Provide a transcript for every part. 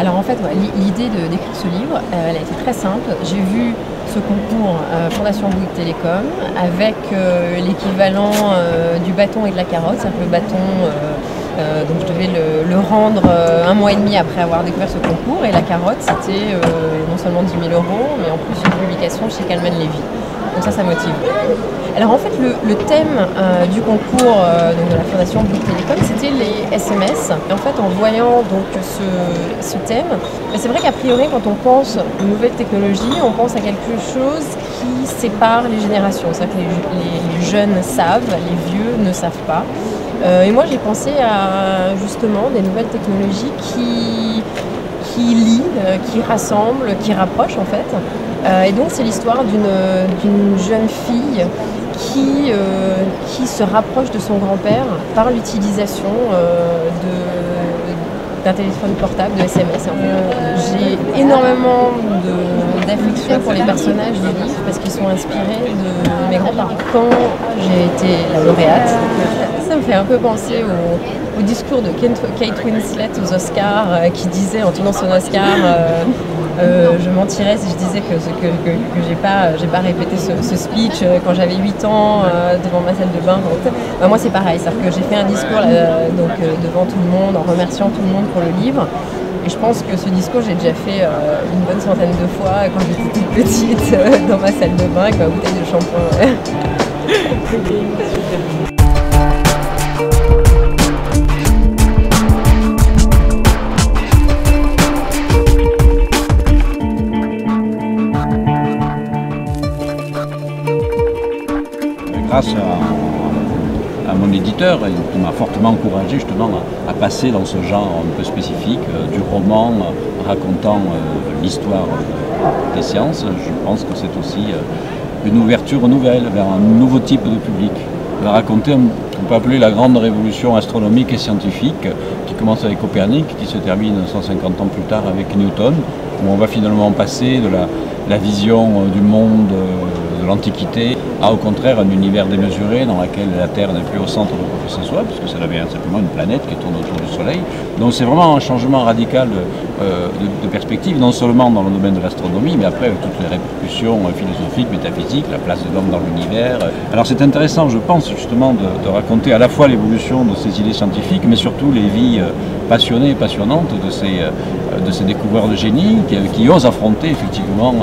Alors en fait, ouais, l'idée d'écrire ce livre, elle a été très simple. J'ai vu ce concours Fondation Bouygues Télécom avec l'équivalent du bâton et de la carotte, c'est-à-dire que le bâton, donc je devais le rendre un mois et demi après avoir découvert ce concours, et la carotte c'était non seulement 10 000 €, mais en plus une publication chez Calman Levy. Donc ça motive. Alors en fait le thème du concours donc de la Fondation Bouygues Télécom, c'était les SMS. Et en fait en voyant donc ce thème, c'est vrai qu'a priori quand on pense aux nouvelles technologies, on pense à quelque chose qui sépare les générations. C'est-à-dire que les jeunes savent, les vieux ne savent pas. Et moi j'ai pensé à justement des nouvelles technologies qui lient, qui rassemblent, qui rapprochent en fait. Et donc c'est l'histoire d'une jeune fille qui se rapproche de son grand-père par l'utilisation d'un téléphone portable, de SMS. J'ai énormément d'affection pour les personnages du livre parce qu'ils sont inspirés de mes grands-parents. Quand j'ai été la lauréate, ça me fait un peu penser au discours de Kate Winslet aux Oscars qui disait en tenant son Oscar je mentirais si je disais que j'ai pas répété ce speech quand j'avais 8 ans devant ma salle de bain. Moi c'est pareil, c'est-à-dire que j'ai fait un discours devant tout le monde en remerciant tout le monde pour le livre. Et je pense que ce discours, j'ai déjà fait une bonne centaine de fois quand j'étais toute petite dans ma salle de bain avec ma bouteille de shampoing. Grâce à mon éditeur, qui m'a fortement encouragé justement à passer dans ce genre un peu spécifique du roman racontant l'histoire des sciences. Je pense que c'est aussi une ouverture nouvelle vers un nouveau type de public. De raconter ce qu'on peut appeler la grande révolution astronomique et scientifique qui commence avec Copernic, qui se termine 150 ans plus tard avec Newton, où on va finalement passer de la vision du monde de l'Antiquité à au contraire un univers démesuré dans lequel la Terre n'est plus au centre de quoi que ce soit, puisque ça devient simplement une planète qui tourne autour du Soleil. Donc c'est vraiment un changement radical de perspective, non seulement dans le domaine de l'astronomie, mais après avec toutes les répercussions philosophiques, métaphysiques, la place de l'homme dans l'univers. Alors c'est intéressant, je pense, justement, de raconter à la fois l'évolution de ces idées scientifiques, mais surtout les vies passionnées et passionnantes de ces découvreurs de génie qui osent affronter effectivement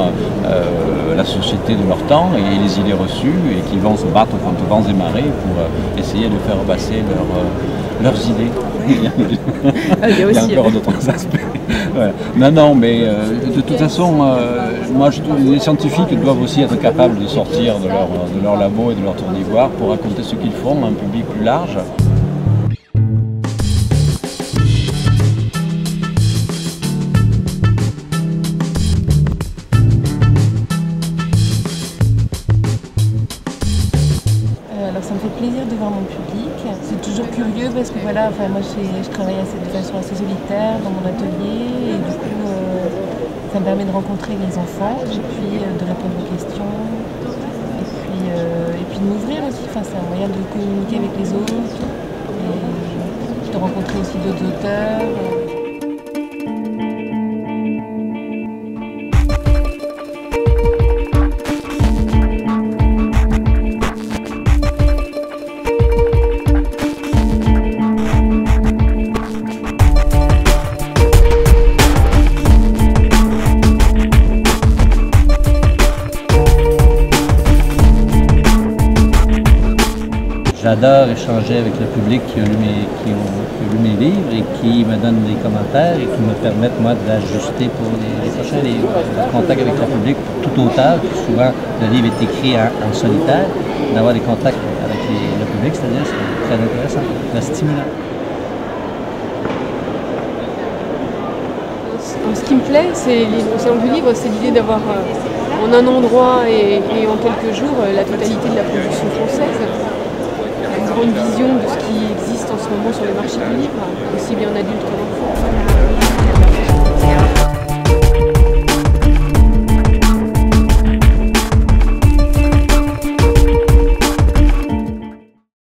la société de leur temps et les idées reçues et qui vont se battre contre vents et marées pour essayer de faire passer leurs idées. Il y a encore d'autres aspects. Voilà. Non, mais de toute façon, moi je trouve que les scientifiques doivent aussi être capables de sortir de leur labo et de leur tour d'ivoire pour raconter ce qu'ils font à un public plus large. Alors ça me fait plaisir de voir mon public. C'est toujours curieux parce que voilà, enfin, moi je travaille de façon assez solitaire dans mon atelier et du coup ça me permet de rencontrer les enfants et puis de répondre aux questions et puis de m'ouvrir aussi. Enfin, c'est un moyen de communiquer avec les autres et de rencontrer aussi d'autres auteurs. J'adore échanger avec le public qui a lu mes livres et qui me donne des commentaires et qui me permettent moi d'ajuster pour les prochains livres. Le contact avec le public, tout auteur, souvent le livre est écrit en solitaire, d'avoir des contacts avec le public, c'est-à-dire c'est très intéressant, très stimulant. Ce qui me plaît, au sein du livre, c'est l'idée d'avoir en un endroit et en quelques jours la totalité de la production française. Une vision de ce qui existe en ce moment sur le marché du livre, aussi bien en adulte qu'en enfant.